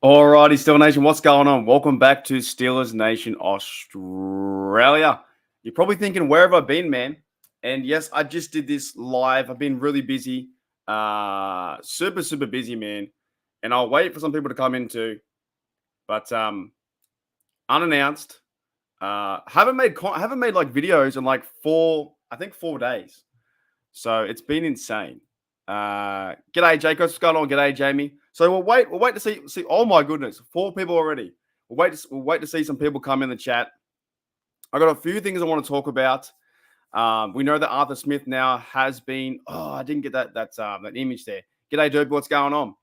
Alrighty, Steelers Nation, what's going on? Welcome back to Steelers Nation Australia. You're probably thinking, where have I been, man? And yes, I just did this live. I've been really busy, super busy, man. And I'll wait for some people to come in too. But unannounced. Haven't made like videos in like 4 days. So it's been insane. G'day, Jacob. What's going on? G'day, Jamie. So we'll wait to see. Oh my goodness, 4 people already. We'll wait to see some people come in the chat. I got a few things I want to talk about. We know that Arthur Smith now has been. Oh, I didn't get that image there. G'day, Derby. What's going on?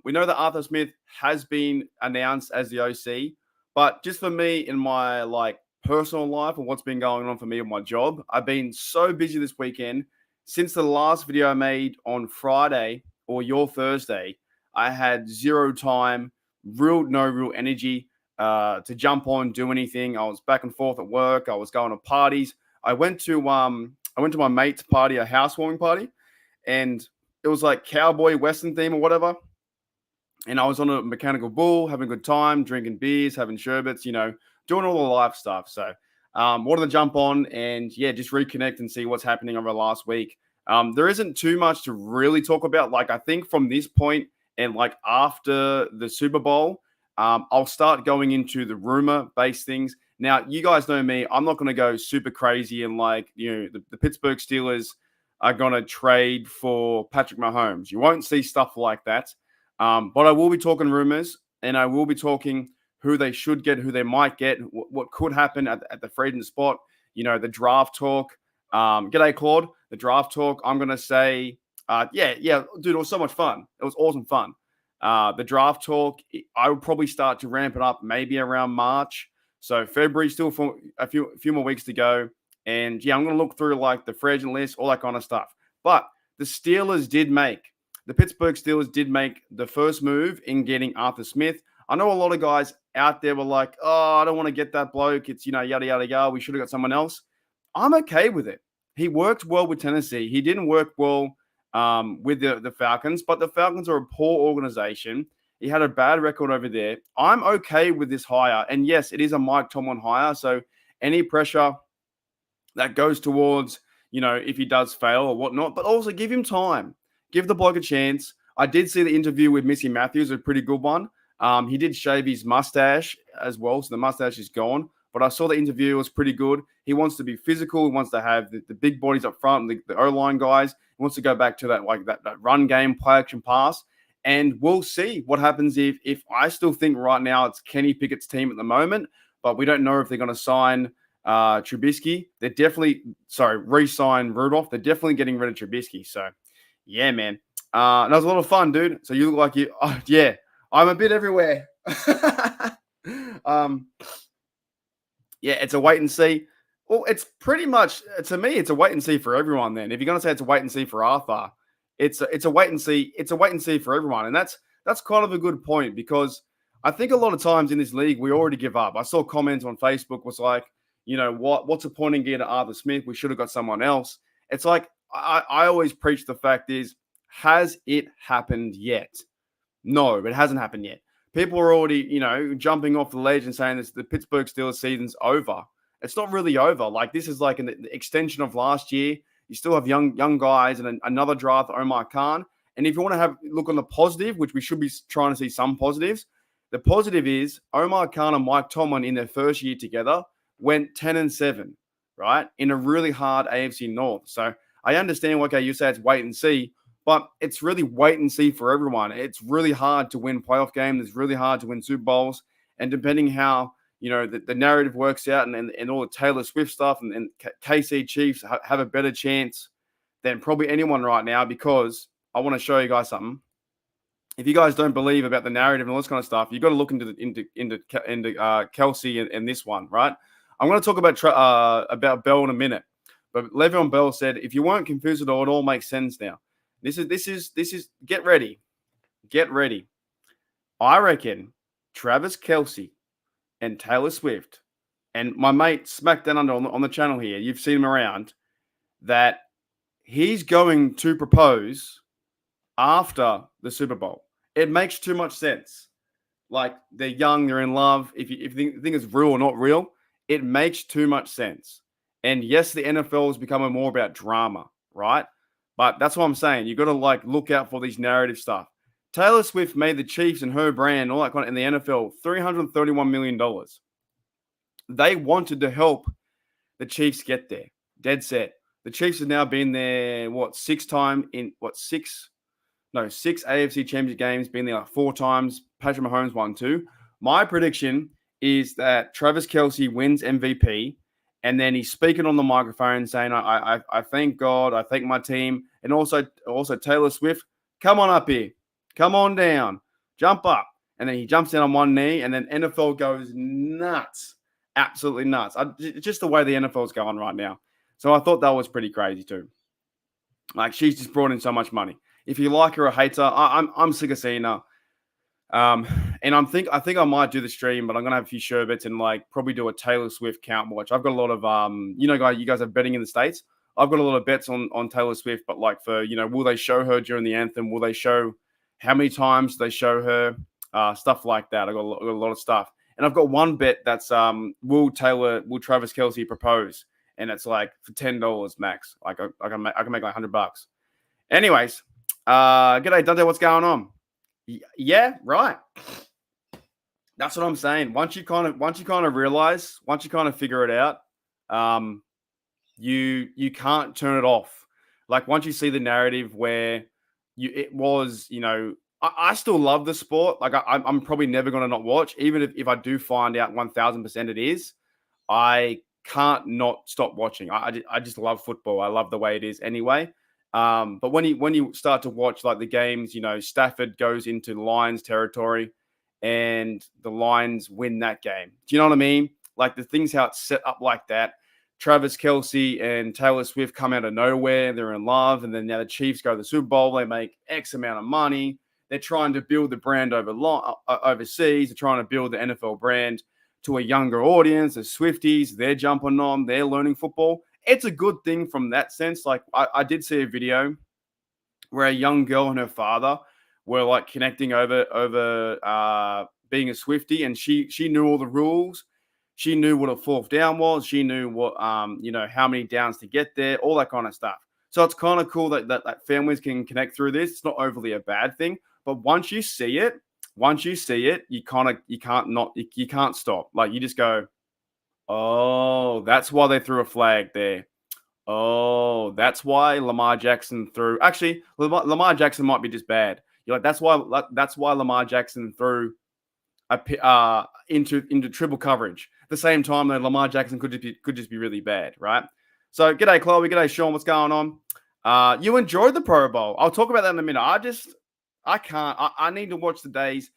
We know that Arthur Smith has been announced as the OC, but just for me in my personal life and what's been going on for me with my job, I've been so busy this weekend. Since the last video I made on Friday or your Thursday, I had zero time, no real energy to jump on, do anything. I was back and forth at work. I was going to parties. I went to my mate's party, a housewarming party, and it was like cowboy western theme or whatever. And I was on a mechanical bull, having a good time, drinking beers, having sherbets, doing all the life stuff. So wanted to jump on and just reconnect and see what's happening over the last week. There isn't too much to really talk about. Like, I think from this point and like after the Super Bowl, I'll start going into the rumor-based things. Now, you guys know me. I'm not going to go super crazy and the Pittsburgh Steelers are going to trade for Patrick Mahomes. You won't see stuff like that. But I will be talking rumors, and I will be talking who they should get, who they might get, what could happen at the free agent spot. The draft talk. G'day, Claude. The draft talk. I'm going to say, dude, it was so much fun. It was awesome fun. The draft talk, I will probably start to ramp it up maybe around March. So February, still for a few more weeks to go. And I'm going to look through like the free agent list, all that kind of stuff. But the Pittsburgh Steelers did make the first move in getting Arthur Smith. I know a lot of guys out there were like, oh, I don't want to get that bloke. It's, yada, yada, yada. We should have got someone else. I'm okay with it. He worked well with Tennessee. He didn't work well with the Falcons, but the Falcons are a poor organization. He had a bad record over there. I'm okay with this hire. And yes, it is a Mike Tomlin hire. So any pressure that goes towards, if he does fail or whatnot, but also give him time. Give the bloke a chance. I did see the interview with Missy Matthews, a pretty good one. He did shave his mustache as well, so the mustache is gone. But I saw the interview. It was pretty good. He wants to be physical. He wants to have the big bodies up front, the O-line guys. He wants to go back to that run game, play action pass. And we'll see what happens if I still think right now it's Kenny Pickett's team at the moment, but we don't know if they're going to sign Trubisky. They're definitely, re-sign Rudolph. They're definitely getting rid of Trubisky. So, yeah, man. That was a lot of fun, dude. So you look like you, I'm a bit everywhere. It's a wait and see. Well, it's pretty much, to me, it's a wait and see for everyone then. If you're going to say it's a wait and see for Arthur, it's a wait and see. It's a wait and see for everyone. And that's kind of a good point, because I think a lot of times in this league, we already give up. I saw comments on Facebook was like, what's the point in getting Arthur Smith? We should have got someone else. It's like, I always preach the fact is, has it happened yet? No, it hasn't happened yet. People are already, jumping off the ledge and saying this, the Pittsburgh Steelers season's over. It's not really over. Like, this is like an extension of last year. You still have young guys and another draft, Omar Khan. And if you want to look on the positive, which we should be trying to see some positives, the positive is Omar Khan and Mike Tomlin in their first year together went 10-7, right? In a really hard AFC North. So I understand, okay, you say it's wait and see, but it's really wait and see for everyone. It's really hard to win playoff games. It's really hard to win Super Bowls. And depending how, the narrative works out and all the Taylor Swift stuff and KC Chiefs have a better chance than probably anyone right now, because I want to show you guys something. If you guys don't believe about the narrative and all this kind of stuff, you've got to look into Kelsey and this one, right? I'm going to talk about Bell in a minute. But Le'Veon Bell said, if you weren't confused at all, it all makes sense now. This is get ready. Get ready. I reckon Travis Kelce and Taylor Swift and my mate Smackdown Under on the channel here, you've seen him around, that he's going to propose after the Super Bowl. It makes too much sense. like they're young, they're in love. If you think it's real or not real, it makes too much sense. And yes, the NFL is becoming more about drama, right? But that's what I'm saying. You got to like look out for these narrative stuff. Taylor Swift made the Chiefs and her brand, all that kind of, in the NFL, $331 million. They wanted to help the Chiefs get there. Dead set. The Chiefs have now been there, six AFC Championship games, been there like 4 times. Patrick Mahomes won 2. My prediction is that Travis Kelce wins MVP, and then he's speaking on the microphone saying, I thank God, I thank my team, and also Taylor Swift, come on up here. Come on down. Jump up. And then he jumps down on one knee, and then NFL goes nuts. Absolutely nuts. Just the way the NFL's going right now. So I thought that was pretty crazy too. Like, she's just brought in so much money. If you like her or hate her, I'm sick of seeing her. And I think I might do the stream, but I'm gonna have a few sherbets and like probably do a Taylor Swift count watch. I've got a lot of you guys are betting in the States. I've got a lot of bets on Taylor Swift, but like for will they show her during the anthem? Will they show how many times they show her? Stuff like that. I got a lot of stuff. And I've got one bet that's will Travis Kelce propose? And it's like for $10 max. Like I can make like $100. Anyways, g'day Dante, what's going on? Yeah, right. That's what I'm saying. Once you kind of realize, once you kind of figure it out, you can't turn it off. Like once you see the narrative where I still love the sport. Like I'm probably never going to not watch, even if I do find out 1000% it is. I can't not stop watching. I just love football. I love the way it is anyway. But when you start to watch like the games, Stafford goes into Lions territory and the Lions win that game. Do you know what I mean? Like the things how it's set up like that. Travis Kelce and Taylor Swift come out of nowhere. They're in love. And then now the Chiefs go to the Super Bowl. They make X amount of money. They're trying to build the brand overseas. They're trying to build the NFL brand to a younger audience. The Swifties, they're jumping on. They're learning football. It's a good thing from that sense. Like I did see a video where a young girl and her father were like connecting over being a Swiftie, and she knew all the rules. She knew what a fourth down was. She knew what how many downs to get there, all that kind of stuff. So it's kind of cool that families can connect through this. It's not overly a bad thing, but once you see it, you can't stop. Like you just go, oh, that's why they threw a flag there. Oh, that's why Lamar Jackson threw. Actually, Lamar Jackson might be just bad. You're like, that's why Lamar Jackson threw into triple coverage. At the same time, though, Lamar Jackson could just be really bad, right? So, g'day Chloe, g'day Sean, what's going on? You enjoyed the Pro Bowl. I'll talk about that in a minute. I can't. I need to watch the days.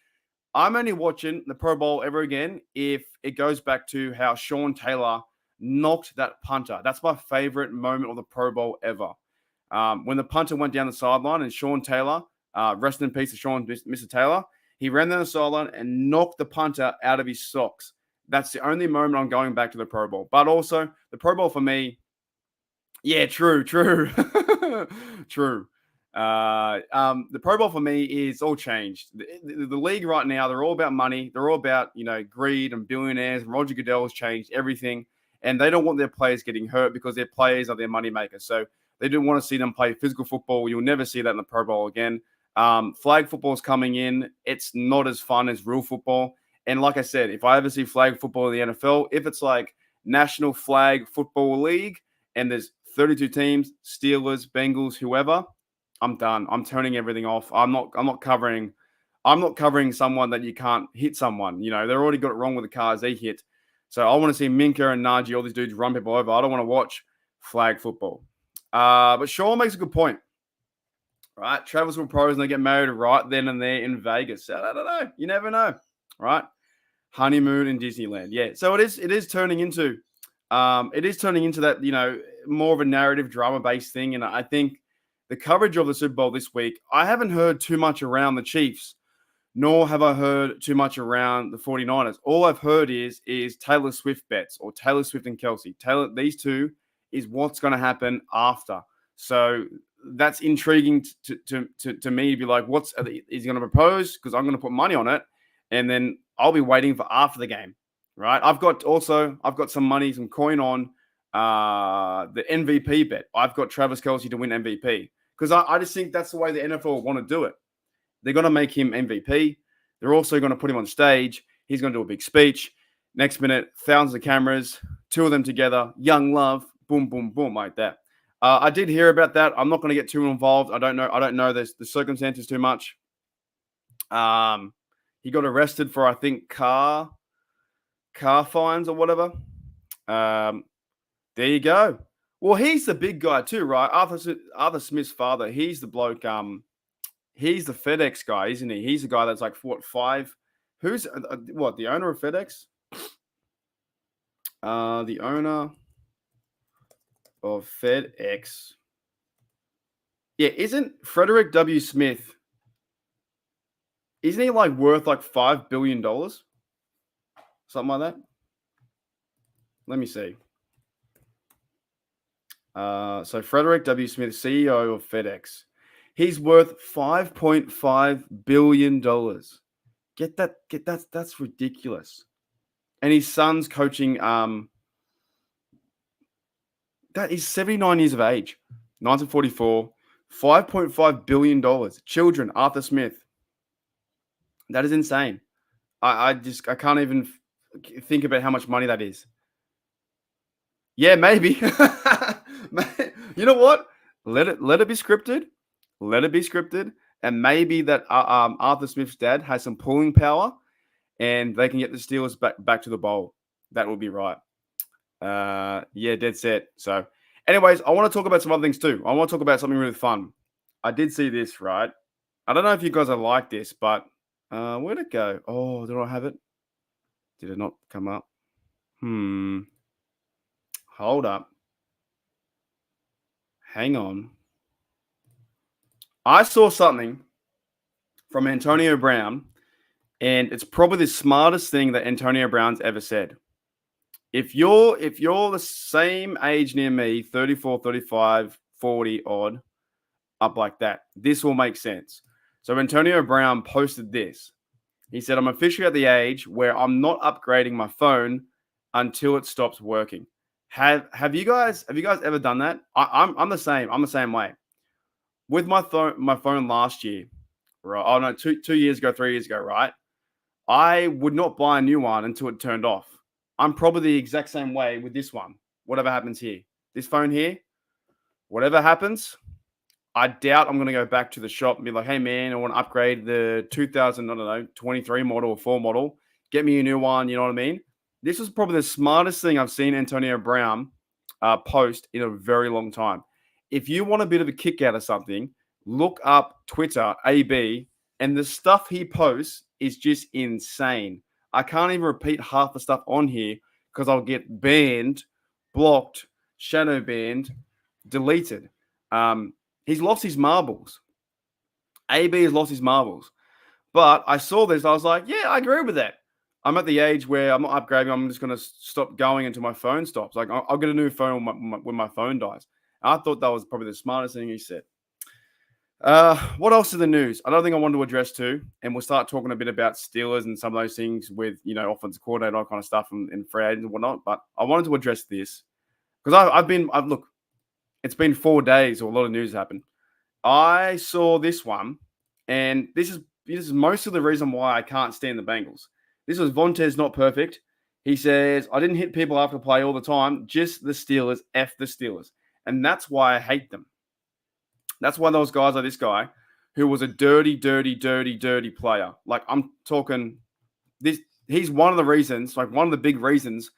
I'm only watching the Pro Bowl ever again if it goes back to how Sean Taylor knocked that punter. That's my favorite moment of the Pro Bowl ever. When the punter went down the sideline and Sean Taylor, rest in peace to Sean, Mr. Taylor, he ran down the sideline and knocked the punter out of his socks. That's the only moment I'm going back to the Pro Bowl. But also, the Pro Bowl for me, yeah, true. True. The Pro Bowl for me is all changed. The league right now, they're all about money. They're all about, greed and billionaires. And Roger Goodell has changed everything. And they don't want their players getting hurt because their players are their money makers. So they don't want to see them play physical football. You'll never see that in the Pro Bowl again. Flag football is coming in. It's not as fun as real football. And like I said, if I ever see flag football in the NFL, if it's like National Flag Football League and there's 32 teams, Steelers, Bengals, whoever, I'm done. I'm turning everything off. I'm not covering someone that you can't hit someone. They've already got it wrong with the cars they hit. So I want to see Minka and Najee, all these dudes run people over. I don't want to watch flag football. But Sean makes a good point. Right? Travis will pros and they get married right then and there in Vegas. So I don't know. You never know. Right? Honeymoon in Disneyland. Yeah. So it is turning into that, more of a narrative drama-based thing. And I think the coverage of the Super Bowl this week, I haven't heard too much around the Chiefs, nor have I heard too much around the 49ers. All I've heard is Taylor Swift bets or Taylor Swift and Kelce. These two is what's going to happen after. So that's intriguing to me to be like, is he going to propose? Because I'm going to put money on it. and then I'll be waiting for after the game, right? I've got some money, some coin on the MVP bet. I've got Travis Kelce to win MVP because I just think that's the way the NFL want to do it. They're going to make him MVP. They're also going to put him on stage. He's going to do a big speech. Next minute, thousands of cameras, two of them together, young love, boom, boom, boom, like that. I did hear about that. I'm not going to get too involved. I don't know the circumstances too much. He got arrested for, I think, car fines or whatever. There you go. Well, he's the big guy too, right? Arthur Smith's father. He's the bloke. He's the FedEx guy, isn't he? He's the guy that's like what 5. Who's what? The owner of FedEx? The owner of FedEx. Yeah, isn't Frederick W. Smith? Isn't he like worth like $5 billion? Something like that. Let me see. So Frederick W. Smith, CEO of FedEx. He's worth $5.5 billion. Get that? That's ridiculous. And his son's coaching. That is 79 years of age. 1944. $5.5 billion. Children, Arthur Smith. That is insane. I can't even think about how much money that is. Yeah, maybe. You know what? Let it be scripted. Let it be scripted. And maybe that Arthur Smith's dad has some pulling power and they can get the Steelers back to the bowl. That would be right. Yeah, dead set. So, anyways, I want to talk about some other things too. I want to talk about something really fun. I did see this, right? I don't know if you guys are like this, but where'd it go? Oh, did I have it? Did it not come up? Hold up. Hang on. I saw something from Antonio Brown, and it's probably the smartest thing that Antonio Brown's ever said. If you're the same age near me, 34, 35, 40 odd, up like that, this will make sense. So Antonio Brown posted this. He said, I'm officially at the age where I'm not upgrading my phone until it stops working. Have you guys ever done that? I'm the same. I'm the same way. With my phone last year, right? Oh no, 2 years ago, 3 years ago, right? I would not buy a new one until it turned off. I'm probably the exact same way with this one. Whatever happens here, this phone here, whatever happens, I doubt I'm going to go back to the shop and be like, hey, man, I want to upgrade the 23 model or 4 model. Get me a new one. You know what I mean? This was probably the smartest thing I've seen Antonio Brown post in a very long time. If you want a bit of a kick out of something, look up Twitter, AB, and the stuff he posts is just insane. I can't even repeat half the stuff on here because I'll get banned, blocked, shadow banned, deleted. He's lost his marbles. AB has lost his marbles. But I saw this. I was like, yeah, I agree with that. I'm at the age where I'm not upgrading. I'm just going to stop going until my phone stops. Like, I'll get a new phone when my phone dies. I thought that was probably the smartest thing he said. What else is the news? Another thing I wanted to address too, and we'll start talking a bit about Steelers and some of those things with, offensive coordinator, all kind of stuff and free agents and whatnot. But I wanted to address this because look, it's been 4 days or a lot of news happened. I saw this one, and this is most of the reason why I can't stand the Bengals. This was Vontaze Not Perfect. He says, I didn't hit people after play all the time, just the Steelers, F the Steelers. And that's why I hate them. That's why those guys are this guy who was a dirty player. Like, I'm talking this. He's one of the reasons, like one of the big reasons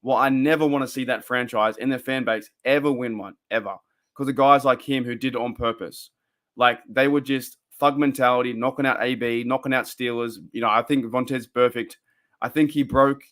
why I never want to see that franchise and their fan base ever win one, ever. Because of guys like him who did it on purpose. Like, they were just thug mentality, knocking out AB, knocking out Steelers. I think Vontaze perfect. I think he broke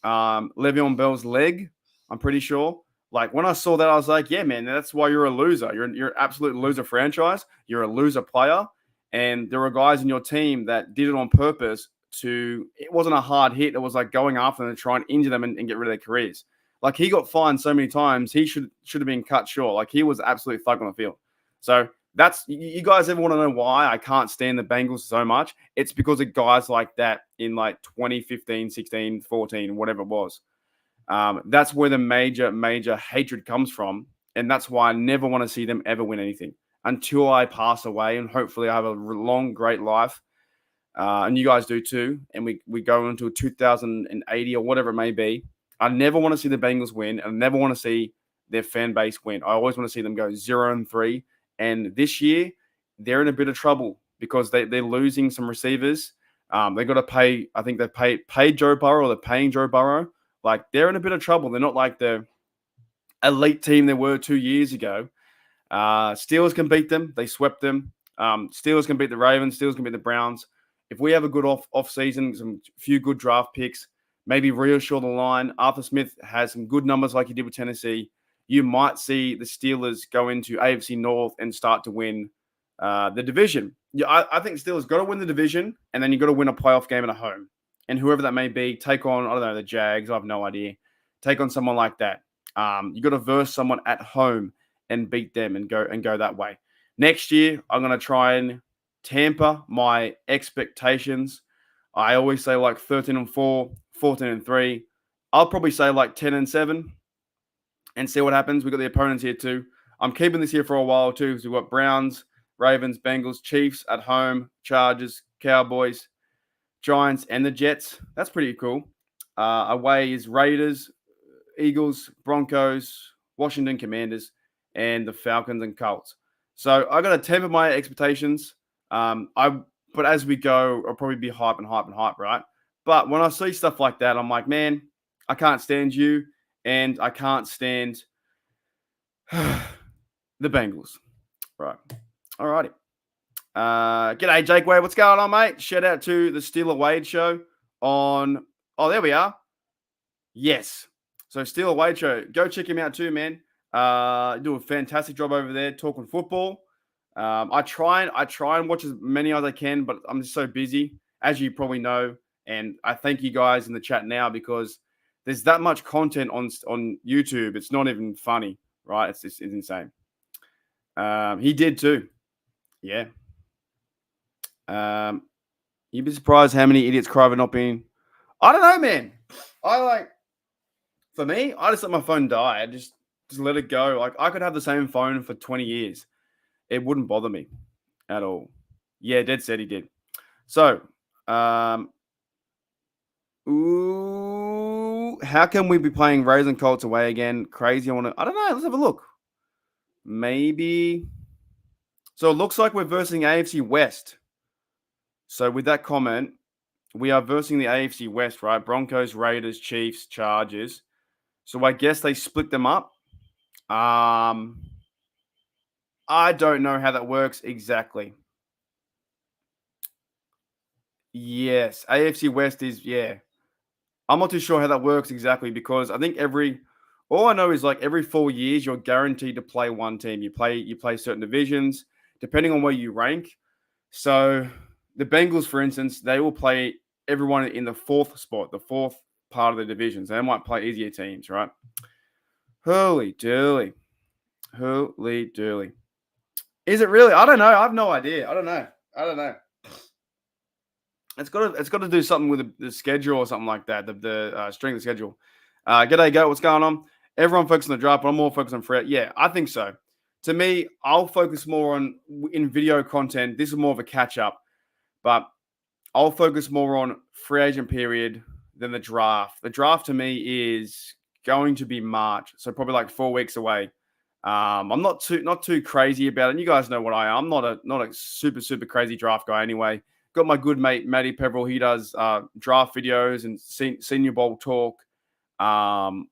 Le'Veon Bell's leg, I'm pretty sure. Like, when I saw that, I was like, yeah, man, that's why you're a loser. You're an absolute loser franchise. You're a loser player. And there were guys in your team that did it on purpose it wasn't a hard hit. It was like going after them and trying to injure them and get rid of their careers. Like, he got fined so many times, he should have been cut short. Like, he was absolute thug on the field. So That's you guys ever want to know why I can't stand the Bengals so much? It's because of guys like that in like 2015, 16, 14, whatever it was. That's where the major hatred comes from. And that's why I never want to see them ever win anything until I pass away. And hopefully I have a long, great life. And you guys do too. And we go into 2080 or whatever it may be. I never want to see the Bengals win. And I never want to see their fan base win. I always want to see them go 0-3. And this year, they're in a bit of trouble because they're losing some receivers. They got to pay. I think they paid Joe Burrow, or they're paying Joe Burrow. Like, they're in a bit of trouble. They're not like the elite team they were 2 years ago. Steelers can beat them. They swept them. Steelers can beat the Ravens. Steelers can beat the Browns. If we have a good off season, some few good draft picks, maybe reassure the line. Arthur Smith has some good numbers like he did with Tennessee. You might see the Steelers go into AFC North and start to win the division. Yeah, I think the Steelers got to win the division, and then you got to win a playoff game at a home. And whoever that may be, take on, I don't know, the Jags. I have no idea. Take on someone like that. You got to verse someone at home and beat them and go that way. Next year, I'm going to try and temper my expectations. I always say like 13-4, 14-3. I'll probably say like 10-7 and see what happens. We've got the opponents here too. I'm keeping this here for a while too because we've got Browns, Ravens, Bengals, Chiefs at home, Chargers, Cowboys, Giants, and the Jets. That's pretty cool. Away is Raiders, Eagles, Broncos, Washington Commanders, and the Falcons and Colts. So I got to temper my expectations. But as we go, I'll probably be hype, right? But when I see stuff like that, I'm like, man, I can't stand you, and I can't stand the Bengals. Right. All righty. G'day, Jake Wade. What's going on, mate? Shout out to the Steeler Wade show on. Oh, there we are. Yes. So Steeler Wade show. Go check him out too, man. Do a fantastic job over there talking football. I try and watch as many as I can, but I'm just so busy, as you probably know. And I thank you guys in the chat now because there's that much content on YouTube. It's not even funny, right? It's insane. He did too. Yeah. You'd be surprised how many idiots cry for not being. I don't know, man. For me, I just let my phone die. I just let it go. Like, I could have the same phone for 20 years. It wouldn't bother me at all. Yeah, Dead said he did. So, how can we be playing Raiders and Colts away again? Crazy. I don't know. Let's have a look. Maybe. So it looks like we're versing AFC West. So with that comment, we are versing the AFC West, right? Broncos, Raiders, Chiefs, Chargers. So I guess they split them up. I don't know how that works exactly. Yes, AFC West is, yeah. I'm not too sure how that works exactly because I think all I know is like every 4 years you're guaranteed to play one team. You play certain divisions depending on where you rank. So the Bengals, for instance, they will play everyone in the fourth spot, the fourth part of the divisions. They might play easier teams, right? Holy dooly. Is it really? I don't know. I have no idea. I don't know. It's got to do something with the schedule or something like that. The strength of schedule. G'day, go. What's going on? Everyone focused on the draft, but I'm more focused on Fred. Yeah, I think so. To me, I'll focus more on in video content. This is more of a catch up, but I'll focus more on free agent period than the draft. The draft to me is going to be March, so probably like 4 weeks away. I'm not too crazy about it. And you guys know what I am. I'm not a super crazy draft guy anyway. Got my good mate Matty Peverill. He does draft videos and Senior Bowl talk on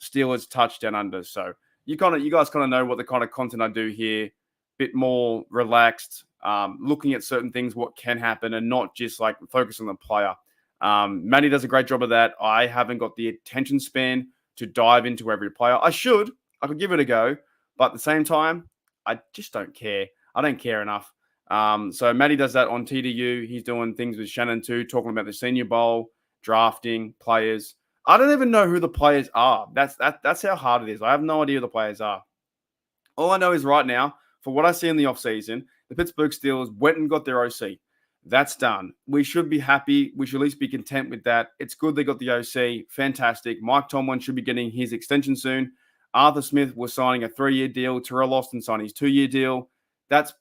Steelers Touchdown Under. So you guys kind of know what the kind of content I do here. Bit more relaxed, looking at certain things, what can happen, and not just like focus on the player. Matty does a great job of that. I haven't got the attention span to dive into every player. I could give it a go, but at the same time, I just don't care. I don't care enough. So Matty does that on TDU. He's doing things with Shannon too, talking about the Senior Bowl, drafting players. I don't even know who the players are. That's how hard it is. I have no idea who the players are. All I know is right now, for what I see in the offseason, the Pittsburgh Steelers went and got their OC. That's done. We should be happy. We should at least be content with that. It's good they got the OC. Fantastic. Mike Tomlin should be getting his extension soon. Arthur Smith was signing a 3-year deal. Terrell Austin signed his 2-year deal. That's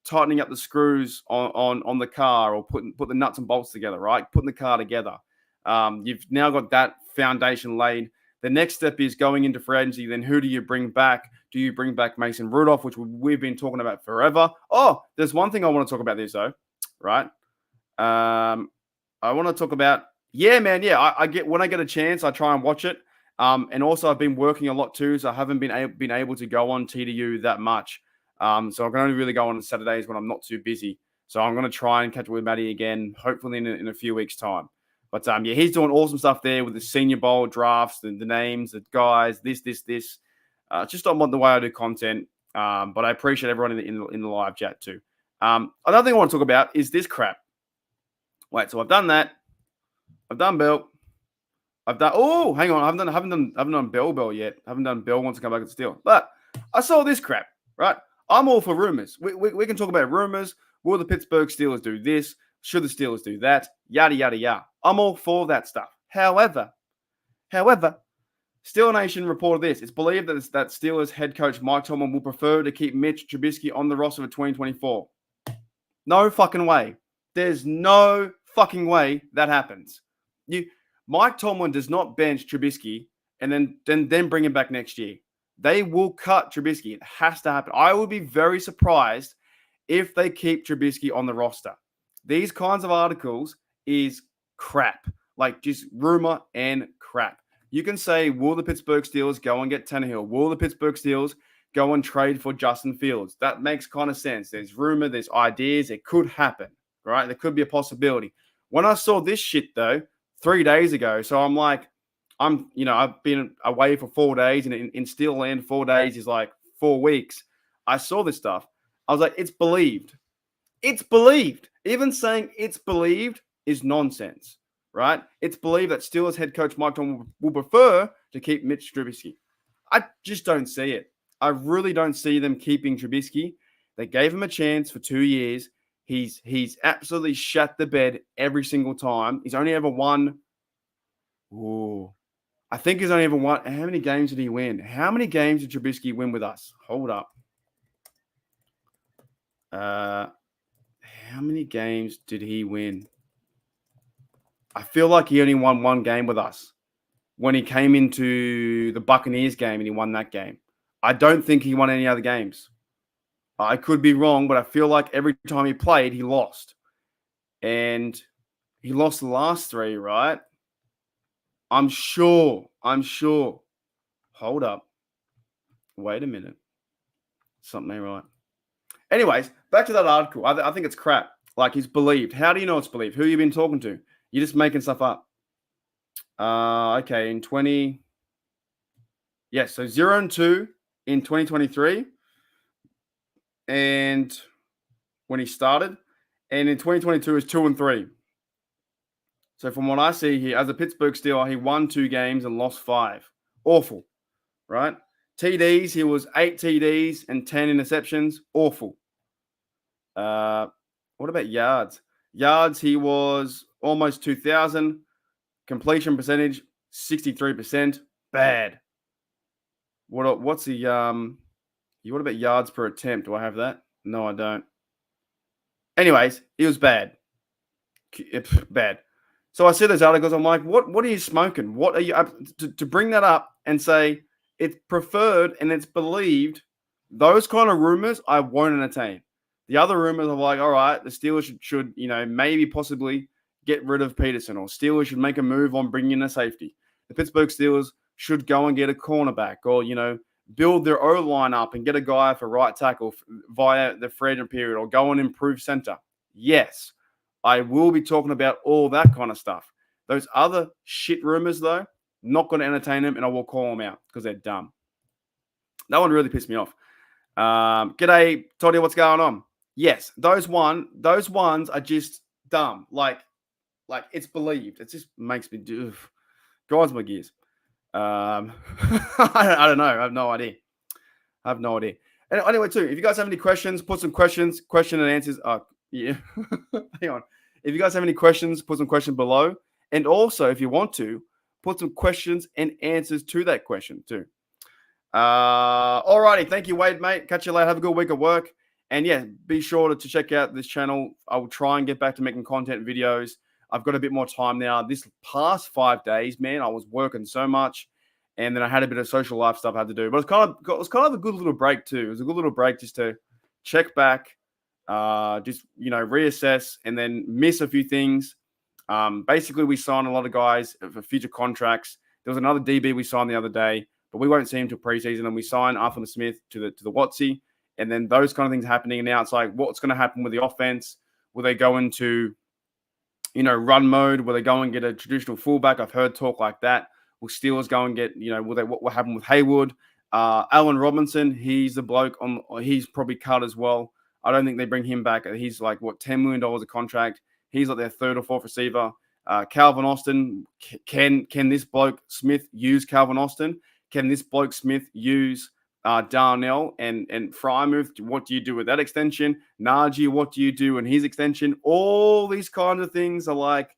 tightening up the screws on the car, or put the nuts and bolts together, right? Putting the car together. You've now got that foundation laid. The next step is going into free agency. Then who do you bring back? Do you bring back Mason Rudolph, which we've been talking about forever? Oh, there's one thing I want to talk about this, though, right? I want to talk about, I get, when I get a chance, I try and watch it. And also I've been working a lot too, so I haven't been able to go on TDU that much. So I can only really go on Saturdays when I'm not too busy. So I'm going to try and catch up with Matty again, hopefully in a few weeks' time. But he's doing awesome stuff there with the Senior Bowl drafts, the names, the guys, this. Just not the way I do content. But I appreciate everyone in the live chat too. Another thing I want to talk about is this crap. Wait, so I've done that. I've done Bell. Hang on. I haven't done Bell yet. I haven't done Bell wants to come back and steal. But I saw this crap, right? I'm all for rumors. We can talk about rumors. Will the Pittsburgh Steelers do this? Should the Steelers do that? Yada, yada, yada. I'm all for that stuff. However, Steeler Nation reported this. It's believed that Steelers head coach Mike Tomlin will prefer to keep Mitch Trubisky on the roster for 2024. No fucking way. There's no fucking way that happens. Mike Tomlin does not bench Trubisky and then bring him back next year. They will cut Trubisky. It has to happen. I would be very surprised if they keep Trubisky on the roster. These kinds of articles is crap. Like just rumor and crap. You can say, will the Pittsburgh Steelers go and get Tannehill? Will the Pittsburgh Steelers go and trade for Justin Fields? That makes kind of sense. There's rumor, there's ideas. It could happen, right? There could be a possibility. When I saw this shit, though, 3 days ago, so I'm like, I've been away for 4 days, and in Steel Land, 4 days is like 4 weeks. I saw this stuff. I was like, it's believed. It's believed. Even saying it's believed is nonsense, right? It's believed that Steelers head coach Mike Tomlin will prefer to keep Mitch Trubisky. I just don't see it. I really don't see them keeping Trubisky. They gave him a chance for 2 years. He's absolutely shat the bed every single time. He's only ever won. I think he's only ever won. How many games did he win? How many games did Trubisky win with us? Hold up. How many games did he win? I feel like he only won 1 game with us when he came into the Buccaneers game and he won that game. I don't think he won any other games. I could be wrong, but I feel like every time he played, he lost. And he lost the last 3, right? I'm sure. Hold up. Wait a minute. Something ain't right. Anyways, back to that article. I think it's crap. Like, he's believed. How do you know it's believed? Who have you been talking to? You're just making stuff up. Okay, in 20... Yes, so 0-2 in 2023. And when he started. And in 2022 is 2-3. So from what I see here, as a Pittsburgh Steeler, he won 2 games and lost 5. Awful, right? TDs, he was 8 TDs and 10 interceptions. Awful. What about yards? Yards, he was almost 2,000. Completion percentage, 63%. Bad. What's the what about yards per attempt? Do I have that? No, I don't. Anyways, he was bad. Bad. So I see those articles. I'm like, what are you smoking? What are you up to bring that up and say it's preferred and it's believed? Those kind of rumors I won't entertain. The other rumors are like, all right, the Steelers should maybe possibly get rid of Peterson, or Steelers should make a move on bringing in a safety. The Pittsburgh Steelers should go and get a cornerback, or build their O-line up and get a guy for right tackle via the free agent period, or go and improve center. Yes, I will be talking about all that kind of stuff. Those other shit rumors, though, not going to entertain them, and I will call them out because they're dumb. That one really pissed me off. G'day, Toddy, what's going on? Yes, those ones are just dumb. Like it's believed. It just makes me grinds my gears. I don't know. I have no idea. And anyway, too, if you guys have any questions, put some questions, question and answers. Yeah. Hang on. If you guys have any questions, put some questions below. And also, if you want to, put some questions and answers to that question too. Alrighty. Thank you, Wade, mate. Catch you later. Have a good week at work. And yeah, be sure to check out this channel. I will try and get back to making content videos. I've got a bit more time now. This past 5 days, man, I was working so much. And then I had a bit of social life stuff I had to do. But it was kind of a good little break too. It was a good little break just to check back, just, reassess and then miss a few things. Basically, we signed a lot of guys for future contracts. There was another DB we signed the other day, but we won't see him till preseason. And we signed Arthur Smith to the WotC. And then those kind of things happening. And now it's like, what's going to happen with the offense? Will they go into, run mode? Will they go and get a traditional fullback? I've heard talk like that. Will Steelers go and get, what happened with Hayward? Allen Robinson, he's the bloke he's probably cut as well. I don't think they bring him back. He's like, $10 million a contract. He's like their third or fourth receiver. Calvin Austin, can this bloke Smith use Calvin Austin? Can this bloke Smith use Darnell and Frymouth? What do you do with that extension? Najee, what do you do in his extension? All these kinds of things are like,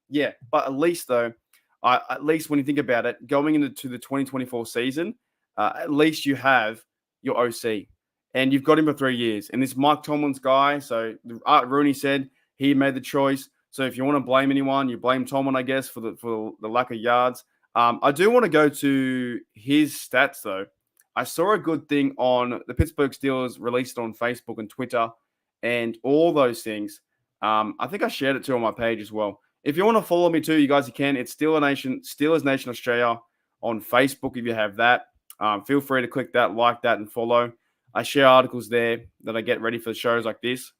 yeah, but at least though, at least when you think about it, going into the 2024 season, at least you have your OC. And you've got him for 3 years. And this Mike Tomlin's guy, so Art Rooney said he made the choice. So if you want to blame anyone, you blame Tomlin, I guess, for the lack of yards. I do want to go to his stats, though. I saw a good thing on the Pittsburgh Steelers released on Facebook and Twitter and all those things. I think I shared it too on my page as well. If you want to follow me too, you guys can. It's Steelers Nation Australia on Facebook. If you have that, feel free to click that, like that, and follow. I share articles there that I get ready for shows like this.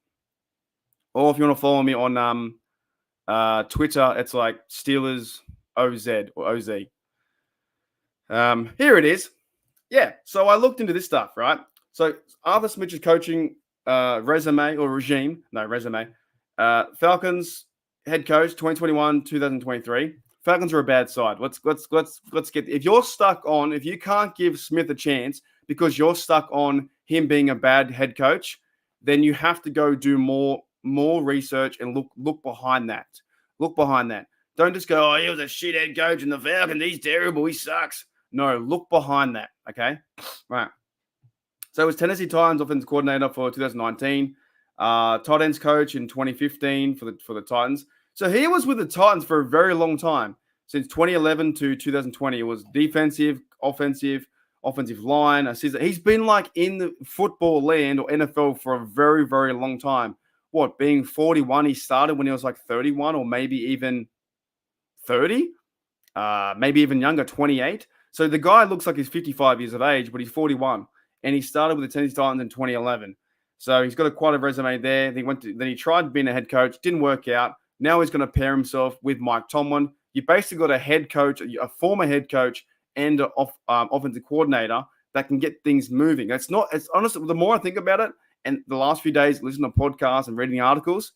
Or if you want to follow me on Twitter, it's like Steelers OZ or OZ. Here it is. Yeah, so I looked into this stuff, right? So Arthur Smith's coaching resume. Falcons head coach 2021, 2023. Falcons are a bad side. Let's get. If you're stuck on, if you can't give Smith a chance because you're stuck on him being a bad head coach, then you have to go do more research and look behind that. Look behind that. Don't just go, oh, he was a shit head coach in the Falcons. He's terrible. He sucks. No, look behind that. Okay, right. So it was Tennessee Titans offensive coordinator for 2019, tight ends coach in 2015 for the Titans. So he was with the Titans for a very long time, since 2011 to 2020. It was defensive, offensive line. He's been like in the football land or NFL for a very, very long time. What, being 41, he started when he was like 31 or maybe even 30, maybe even younger, 28. So the guy looks like he's 55 years of age, but he's 41. And he started with the Tennessee Titans in 2011. So he's got quite a resume there. Then he tried being a head coach, didn't work out. Now he's going to pair himself with Mike Tomlin. You basically got a head coach, a former head coach, and an offensive coordinator that can get things moving. It's honestly, the more I think about it, and the last few days listening to podcasts and reading articles,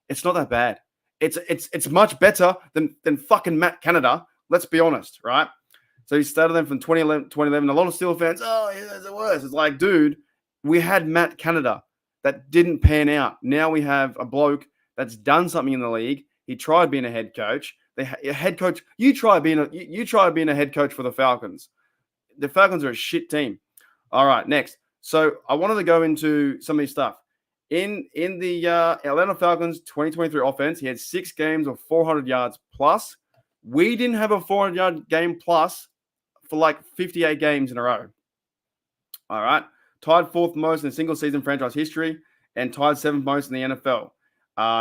it's not that bad. It's much better than fucking Matt Canada. Let's be honest, right? So he started them from 2011. A lot of Steelers fans, oh, yeah, that's the worst. It's like, dude, we had Matt Canada that didn't pan out. Now we have a bloke that's done something in the league. He tried being a head coach. A head coach. You try being a head coach for the Falcons. The Falcons are a shit team. All right, next. So I wanted to go into some of these stuff. In the Atlanta Falcons 2023 offense, he had 6 games of 400 yards plus. We didn't have a 400-yard game plus for like 58 games in a row. All right. Tied 4th most in single-season franchise history and tied 7th most in the NFL.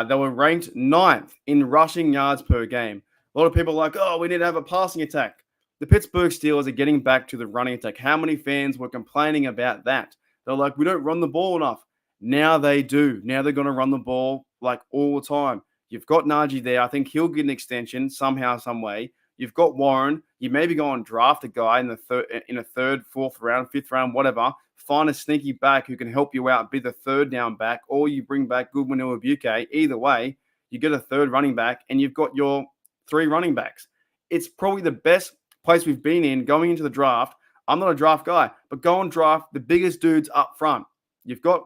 They were ranked 9th in rushing yards per game. A lot of people are like, oh, we need to have a passing attack. The Pittsburgh Steelers are getting back to the running attack. How many fans were complaining about that? They're like, we don't run the ball enough. Now they do. Now they're going to run the ball like all the time. You've got Najee there. I think he'll get an extension somehow, some way. You've got Warren. You maybe go and draft a guy in a third, 4th round, 5th round, whatever. Find a sneaky back who can help you out, be the 3rd down back, or you bring back Goodwin or Ibuke. Either way, you get a 3rd running back, and you've got your 3 running backs. It's probably the best place we've been in going into the draft I'm not a draft guy, but go and draft the biggest dudes up front. You've got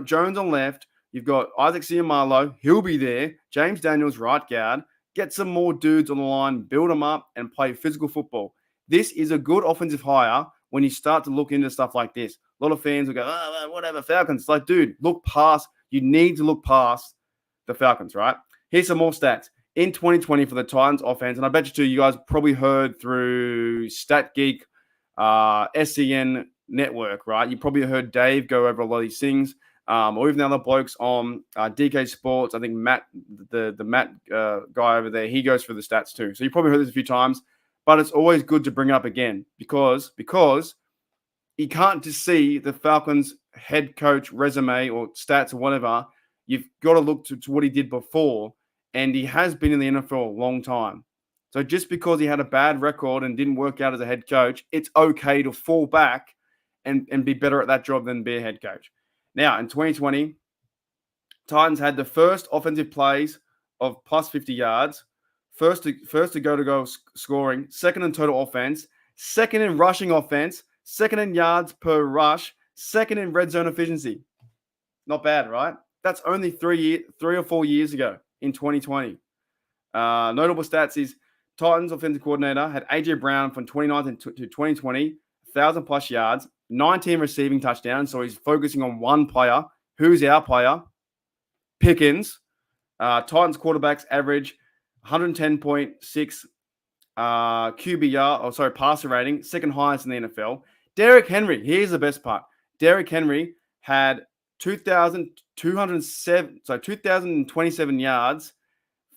Jones on left. You've got Isaac Siamalo. He'll be there. James Daniels, right guard. Get some more dudes on the line, build them up, and play physical football. This is a good offensive hire when you start to look into stuff like this. A lot of fans will go, oh, whatever, Falcons. It's like, dude, look past. You need to look past the Falcons, right? Here's some more stats. In 2020 for the Titans offense, and I bet you too, you guys probably heard through StatGeek, SEN Network, right? You probably heard Dave go over a lot of these things, or even the other blokes on DK Sports. I think Matt, the Matt guy over there, he goes through the stats too. So you probably heard this a few times, but it's always good to bring up again because you can't just see the Falcons head coach resume or stats or whatever. You've got to look to what he did before, and he has been in the NFL a long time. So just because he had a bad record and didn't work out as a head coach, it's okay to fall back and be better at that job than be a head coach. Now, in 2020, Titans had the first offensive plays of plus 50 yards, first to go scoring, second in total offense, second in rushing offense, second in yards per rush, second in red zone efficiency. Not bad, right? That's only 3 or 4 years ago in 2020. Notable stats is Titans offensive coordinator had AJ Brown from 2019 to 2020, 1,000 plus yards, 19 receiving touchdowns. So he's focusing on one player. Who's our player? Pickens. Titans quarterbacks average 110.6 QBR, passer rating, second highest in the NFL. Derrick Henry, here's the best part. Derrick Henry had 2,027 yards,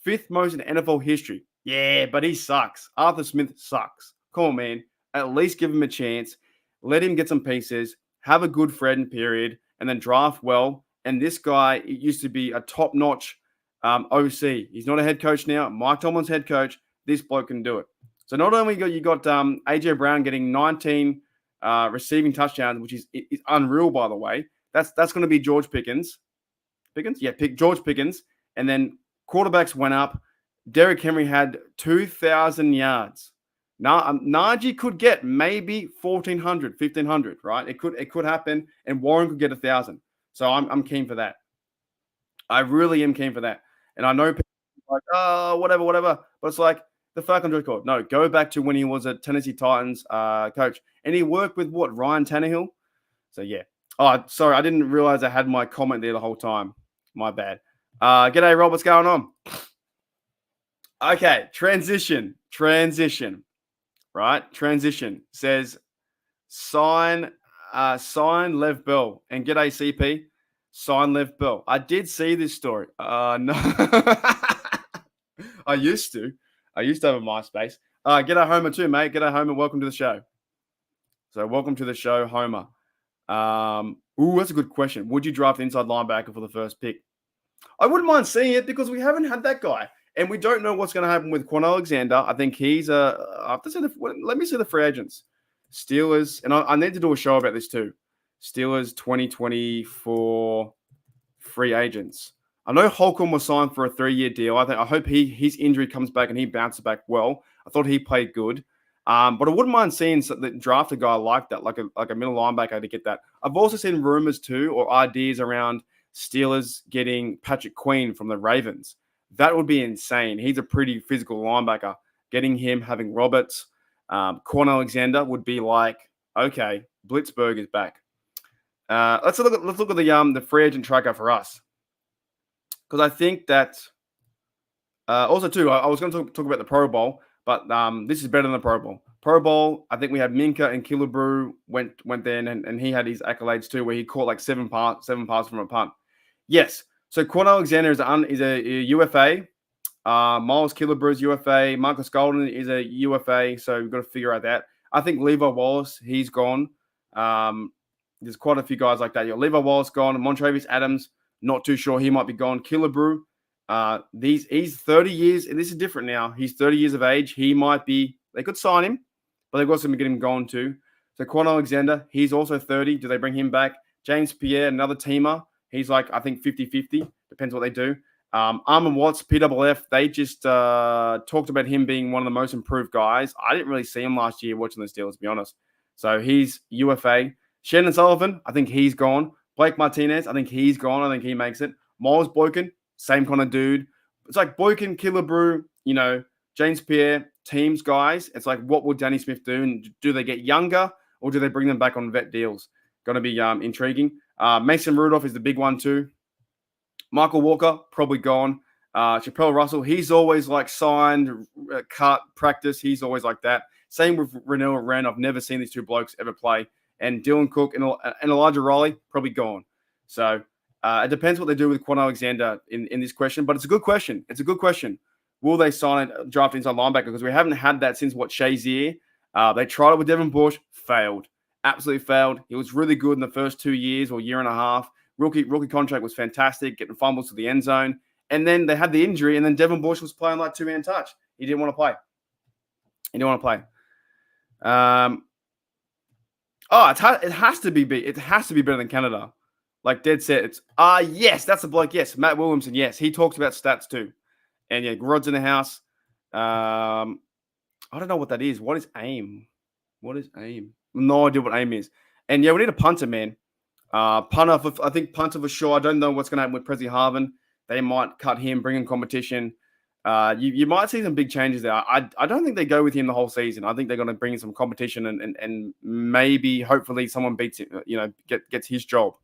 fifth most in NFL history. Yeah, but he sucks. Arthur Smith sucks. Come on, man. At least give him a chance. Let him get some pieces. Have a good friend period, and then draft well. And this guy used to be a top-notch OC. He's not a head coach now. Mike Tomlin's head coach. This bloke can do it. So not only you got AJ Brown getting 19 receiving touchdowns, which is unreal, by the way. That's going to be George Pickens. Pick George Pickens. And then quarterbacks went up. Derrick Henry had 2,000 yards. Now, Najee could get maybe 1,400, 1,500, right? It could happen, and Warren could get 1,000. So I'm keen for that. I really am keen for that. And I know people are like, oh, whatever. But it's like the Falcons record. No, go back to when he was a Tennessee Titans coach. And he worked with what? Ryan Tannehill? So, yeah. Oh, sorry. I didn't realize I had my comment there the whole time. My bad. G'day, Rob. What's going on? Okay. Transition. Right? Transition says sign Lev Bell. And g'day, CP. Sign Lev Bell. I did see this story. No. I used to have a MySpace. G'day, Homer, too, mate. G'day, Homer. Welcome to the show. So, welcome to the show, Homer. That's a good question. Would you draft inside linebacker for the first pick? I wouldn't mind seeing it because we haven't had that guy. And we don't know what's going to happen with Quan Alexander. I think he's I have to say let me see the free agents. Steelers, and I need to do a show about this too. Steelers 2024 free agents. I know Holcomb was signed for a 3-year deal. I hope his injury comes back and he bounces back well. I thought he played good. But I wouldn't mind seeing draft a guy like that, like a middle linebacker to get that. I've also seen rumors too, or ideas around Steelers getting Patrick Queen from the Ravens. That would be insane. He's a pretty physical linebacker. Getting him, having Roberts, Quan Alexander would be like, okay, Blitzberg is back. Let's look at the free agent tracker for us, because I think that also too. I was going to talk about the Pro Bowl, but this is better than the Pro Bowl. Pro Bowl, I think we had Minka and Killebrew went there, and he had his accolades too, where he caught like seven passes from a punt. Yes. So Quan Alexander is a UFA. Miles Killebrew's UFA. Marcus Golden is a UFA. So we've got to figure out that. I think Levi Wallace, he's gone. There's quite a few guys like that. Levi Wallace gone. Montravius Adams, not too sure. He might be gone. Killebrew, he's 30 years. And this is different now. He's 30 years of age. He might be. They could sign him, but they've got to get him gone too. So Quan Alexander, he's also 30. Do they bring him back? James Pierre, another teamer. He's like, I think, 50-50. Depends what they do. Armand Watts, PWF, they just talked about him being one of the most improved guys. I didn't really see him last year watching the Steelers, to be honest. So he's UFA. Shannon Sullivan, I think he's gone. Blake Martinez, I think he's gone. I think he makes it. Miles Boykin, same kind of dude. It's like Boykin, Killebrew, James Pierre, teams guys. It's like, what will Danny Smith do? And do they get younger or do they bring them back on vet deals? Going to be intriguing. Mason Rudolph is the big one too. Michael Walker, probably gone. Chappelle Russell, he's always like signed, cut, practice. He's always like that. Same with Renell Wren. I've never seen these two blokes ever play. And Dylan Cook and Elijah Riley, probably gone. So it depends what they do with Quan Alexander in this question. But it's a good question. It's a good question. Will they sign a draft inside linebacker? Because we haven't had that since, Shazier. They tried it with Devin Bush, failed. Absolutely failed. He was really good in the first 2 years or year and a half. Rookie contract was fantastic, getting fumbles to the end zone. And then they had the injury, and then Devin Bush was playing like two-man touch. He didn't want to play. It has to be better than Canada. Like dead set. It's yes, that's a bloke. Yes, Matt Williamson. Yes, he talks about stats too. And yeah, Rod's in the house. I don't know what that is. What is AIM? No idea what AIM is. And yeah, we need a punter, man. Punter for sure. I don't know what's going to happen with Prezi Harvin. They might cut him, bring in competition. You might see some big changes there. I don't think they go with him the whole season. I think they're going to bring in some competition and maybe, hopefully, someone beats him, gets his job.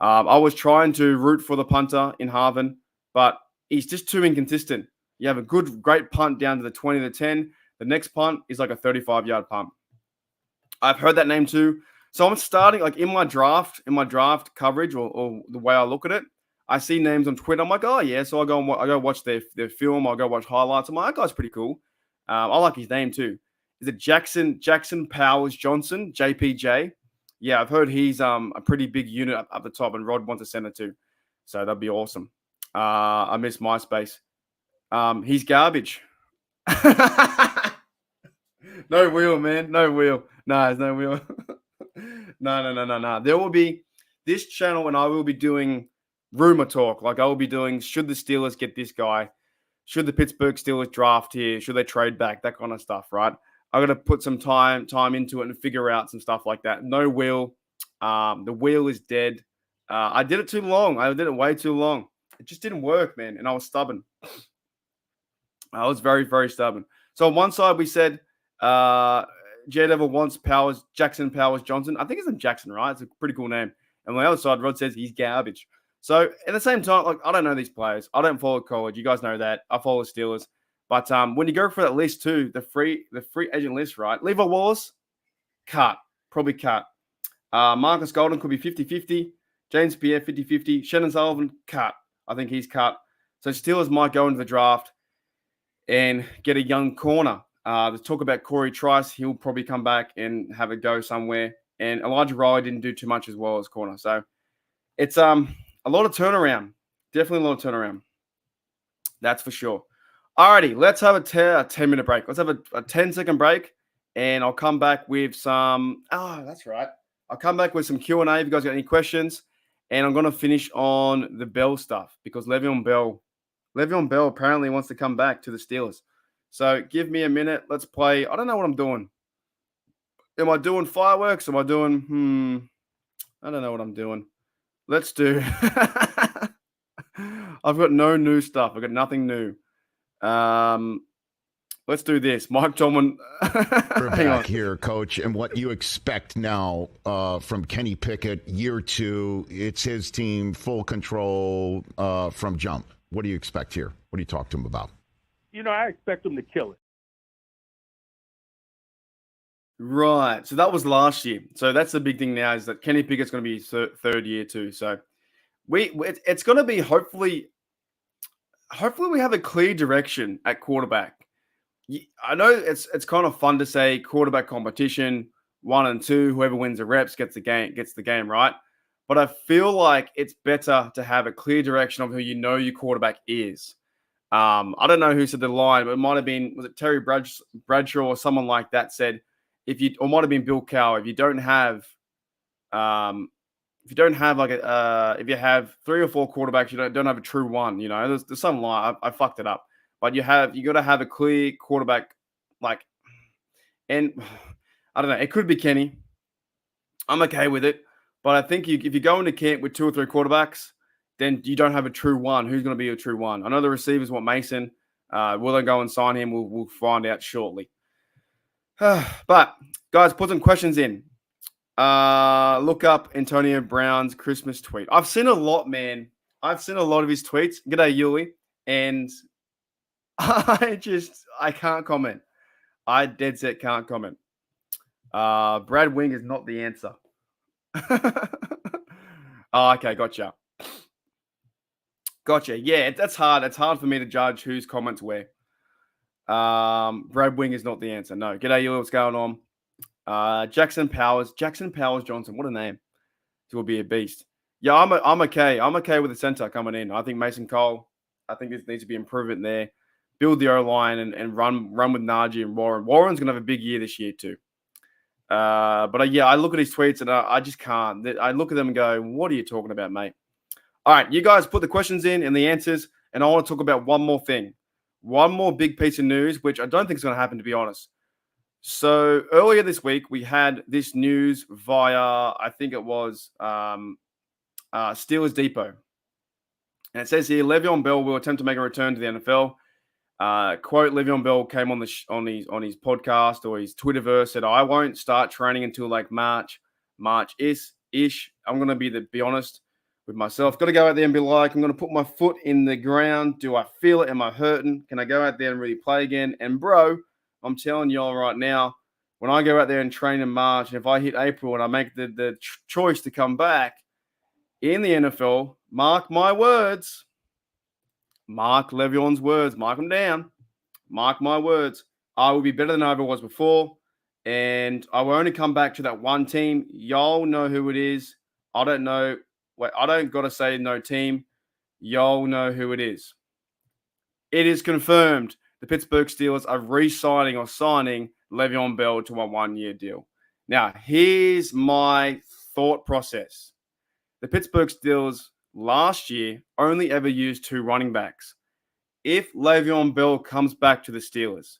I was trying to root for the punter in Harvin, but he's just too inconsistent. You have a great punt down to the 20 to 10. The next punt is like a 35-yard punt. I've heard that name too. So I'm starting, like in my draft coverage or the way I look at it, I see names on Twitter. I'm like, oh yeah. So I go watch their film. I'll go watch highlights. I'm like, that guy's pretty cool. I like his name too. Is it Jackson Powers Johnson, JPJ? Yeah, I've heard he's a pretty big unit up the top, and Rod wants a center too. So that'd be awesome. I miss MySpace. He's garbage. No wheel, man. No wheel. No, there's no wheel. No. There will be this channel, and I will be doing rumor talk. Like I will be doing, should the Steelers get this guy? Should the Pittsburgh Steelers draft here? Should they trade back? That kind of stuff, right? I got to put some time into it and figure out some stuff like that. No wheel. The wheel is dead. I did it too long. I did it way too long. It just didn't work, man. And I was stubborn. I was very, very stubborn. So on one side, we said Daredevil wants Jackson Powers Johnson. I think it's Jackson, right? It's a pretty cool name. And on the other side, Rod says he's garbage. So at the same time, like I don't know these players. I don't follow college. You guys know that. I follow the Steelers. But when you go for that list too, the free agent list, right? Levi Wallace, probably cut. Marcus Golden could be 50-50. James Pierre, 50-50. Shannon Sullivan, cut. I think he's cut. So Steelers might go into the draft and get a young corner. Let's talk about Corey Trice. He'll probably come back and have a go somewhere. And Elijah Riley didn't do too much as well as corner. So it's a lot of turnaround. Definitely a lot of turnaround. That's for sure. Alrighty, let's have a 10-minute break. Let's have a 10-second break, and I'll come back with some. That's right. I'll come back with some Q&A if you guys got any questions, and I'm going to finish on the Bell stuff because Le'Veon Bell apparently wants to come back to the Steelers. So give me a minute. Let's play. I don't know what I'm doing. Am I doing fireworks? Am I doing? I don't know what I'm doing. Let's do. I've got no new stuff. I've got nothing new. Let's do this. Mike Tomlin. We're back here, Coach, and what you expect now from Kenny Pickett, year 2. It's his team, full control from jump. What do you expect here? What do you talk to him about? I expect him to kill it. Right. So that was last year. So that's the big thing now is that Kenny Pickett's going to be third year too. So it's going to be hopefully we have a clear direction at quarterback. I know it's kind of fun to say quarterback competition, 1 and 2, whoever wins the reps gets the game, right? But I feel like it's better to have a clear direction of who your quarterback is. I don't know who said the line, but it might have been, was it Terry Bradshaw or someone like that said, or might have been Bill Cowher, if you have 3 or 4 quarterbacks, you don't have a true one. There's some lie. I fucked it up, but you got to have a clear quarterback. And I don't know. It could be Kenny. I'm okay with it. But I think if you go into camp with 2 or 3 quarterbacks, then you don't have a true one. Who's going to be a true one? I know the receivers want Mason. Will they go and sign him? We'll find out shortly. But, guys, put some questions in. Look up Antonio Brown's Christmas tweet. I've seen a lot, man. I've seen a lot of his tweets. G'day, Yuli. And I can't comment. I dead set can't comment. Brad Wing is not the answer. Oh, okay, gotcha. Yeah, that's hard. It's hard for me to judge whose comments where. Brad Wing is not the answer. No. G'day, Yuli. What's going on? Jackson Powers Johnson. What a name. He will be a beast. Yeah, I'm okay. I'm okay with the center coming in. I think Mason Cole. I think there needs to be improvement there. Build the O-line and run with Najee and Warren. Warren's gonna have a big year this year too. But yeah, I look at his tweets and I just can't. I look at them and go, "What are you talking about, mate?" All right, you guys put the questions in and the answers, and I want to talk about one more thing, one more big piece of news, which I don't think is going to happen, to be honest. So earlier this week, we had this news via, I think it was Steelers Depot. And it says here, Le'Veon Bell will attempt to make a return to the NFL. Quote, Le'Veon Bell came on his podcast or his Twitterverse, said, I won't start training until like March-ish. I'm going to be honest with myself. Got to go out there and be like, I'm going to put my foot in the ground. Do I feel it? Am I hurting? Can I go out there and really play again? And bro, I'm telling y'all right now, when I go out there and train in March, and if I hit April and I make the choice to come back in the NFL, mark my words, mark Le'Veon's words, mark them down, mark my words, I will be better than I ever was before, and I will only come back to that one team. Y'all know who it is. I don't know. Wait, I don't got to say no team. Y'all know who it is. It is confirmed. The Pittsburgh Steelers are re-signing or signing Le'Veon Bell to a 1-year deal. Now, here's my thought process. The Pittsburgh Steelers last year only ever used 2 running backs. If Le'Veon Bell comes back to the Steelers,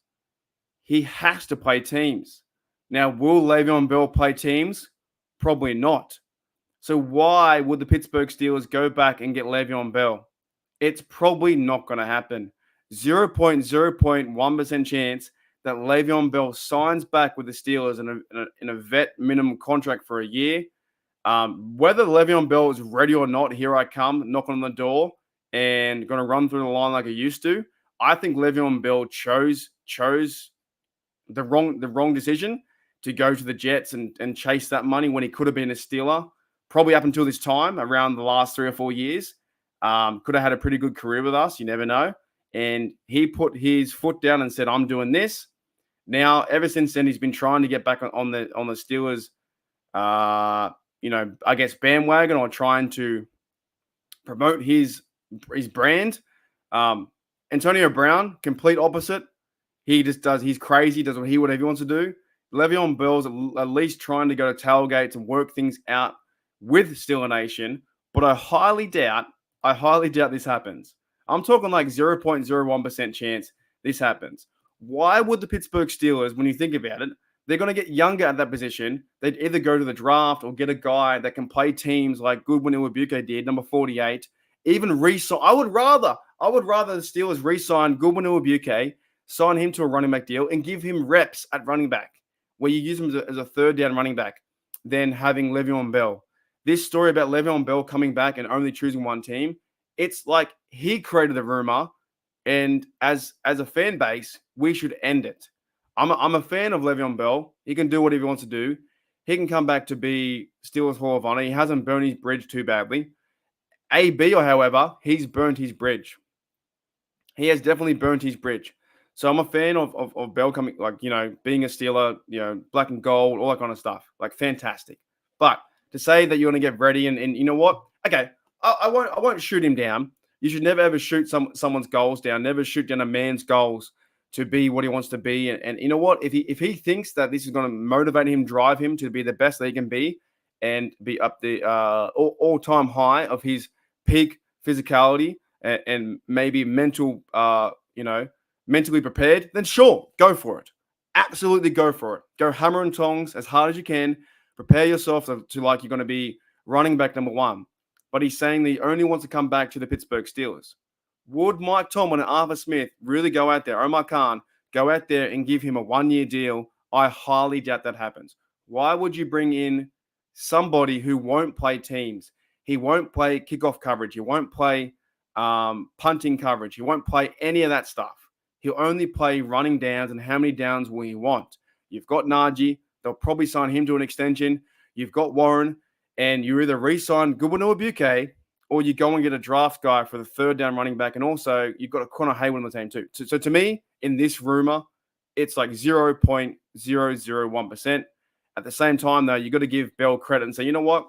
he has to play teams. Now, will Le'Veon Bell play teams? Probably not. So why would the Pittsburgh Steelers go back and get Le'Veon Bell? It's probably not going to happen. 0.1% chance that Le'Veon Bell signs back with the Steelers in a vet minimum contract for a year. Whether Le'Veon Bell is ready or not, here I come, knocking on the door and going to run through the line like I used to. I think Le'Veon Bell chose the wrong decision to go to the Jets and chase that money when he could have been a Steeler. Probably up until this time, around the last 3 or 4 years. Could have had a pretty good career with us. You never know. And he put his foot down and said, I'm doing this. Now, ever since then, he's been trying to get back on the Steelers, I guess bandwagon, or trying to promote his brand. Antonio Brown, complete opposite. He just does, he's crazy, does whatever he wants to do. Le'Veon Bell's at least trying to go to tailgates and work things out with Steeler Nation, but I highly doubt this happens. I'm talking like 0.01% chance this happens. Why would the Pittsburgh Steelers, when you think about it, they're going to get younger at that position. They'd either go to the draft or get a guy that can play teams like Goodwin Iwebuike did, number 48. Even re-sign. I would rather the Steelers re-sign Goodwin Iwebuike, sign him to a running back deal, and give him reps at running back, where you use him as a third down running back, than having Le'Veon Bell. This story about Le'Veon Bell coming back and only choosing one team, it's like he created the rumor, and as a fan base, we should end it. I'm a fan of Le'Veon Bell. He can do whatever he wants to do. He can come back to be Steelers Hall of Honor. He hasn't burned his bridge too badly. AB, however, he's burnt his bridge. He has definitely burnt his bridge. So I'm a fan of Bell coming, being a Steeler, black and gold, all that kind of stuff. Like, fantastic. But to say that you're going to get ready and you know what? Okay, I won't shoot him down. You should never ever shoot someone's goals down. Never shoot down a man's goals to be what he wants to be. And you know what? If he thinks that this is going to motivate him, drive him to be the best that he can be, and be up the all-time high of his peak physicality and maybe mentally prepared, then sure, go for it. absolutely go for it. Go hammer and tongs as hard as you can. Prepare yourself to like you're going to be running back number one. But he's saying that he only wants to come back to the Pittsburgh Steelers. Would Mike Tomlin and Arthur Smith really go out there, Omar Khan, go out there and give him a 1-year deal? I highly doubt that happens. Why would you bring in somebody who won't play teams? He won't play kickoff coverage. He won't play punting coverage. He won't play any of that stuff. He'll only play running downs, and how many downs will he want? You've got Najee. They'll probably sign him to an extension. You've got Warren, and you either re-sign Goodwin or Buke, or you go and get a draft guy for the third down running back, and also you've got a Connor Hayward on the team too. So to me, in this rumor, it's like 0.001%. At the same time, though, you got to give Bell credit and say, you know what?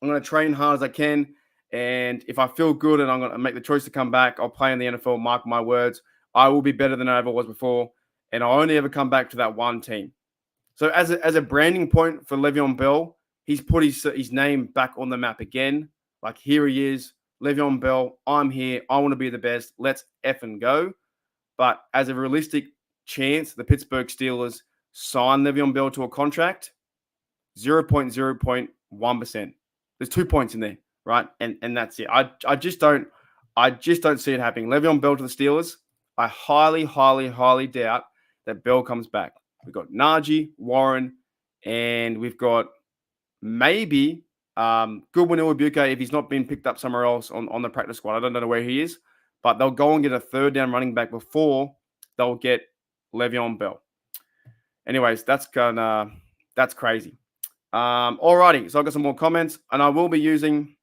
I'm going to train hard as I can, and if I feel good and I'm going to make the choice to come back, I'll play in the NFL, mark my words. I will be better than I ever was before, and I'll only ever come back to that one team. So as a branding point for Le'Veon Bell, he's put his name back on the map again. Like, here he is, Le'Veon Bell, I'm here, I want to be the best, let's effing go. But as a realistic chance, the Pittsburgh Steelers sign Le'Veon Bell to a contract, 0.1%. There's 2 points in there, right? And that's it. I just don't see it happening. Le'Veon Bell to the Steelers, I highly, highly, highly doubt that Bell comes back. We've got Najee, Warren, and we've got maybe Goodwin Iwabuke if he's not been picked up somewhere else on the practice squad. I don't know where he is, but they'll go and get a third down running back before they'll get Le'Veon Bell. Anyways, that's crazy. Alrighty, so I've got some more comments, and I will be using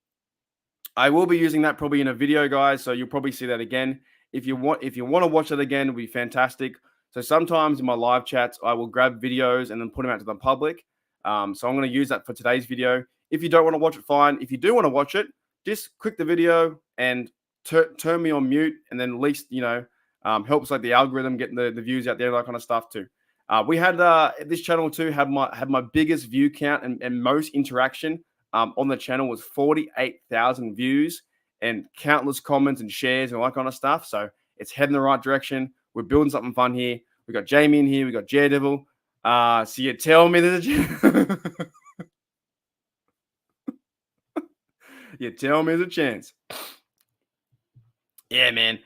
that probably in a video, guys. So you'll probably see that again. If you want to watch it again, it'll be fantastic. So sometimes in my live chats, I will grab videos and then put them out to the public. So I'm going to use that for today's video. If you don't want to watch it, fine. If you do want to watch it, just click the video and turn me on mute, and then at least, helps like the algorithm getting the views out there, that kind of stuff too. We had this channel too had my biggest view count and most interaction on the channel was 48,000 views and countless comments and shares and all that kind of stuff. So it's heading the right direction. We're building something fun here. We got Jamie in here. We got Daredevil. So you tell me there's a you tell me there's a chance. Yeah, man.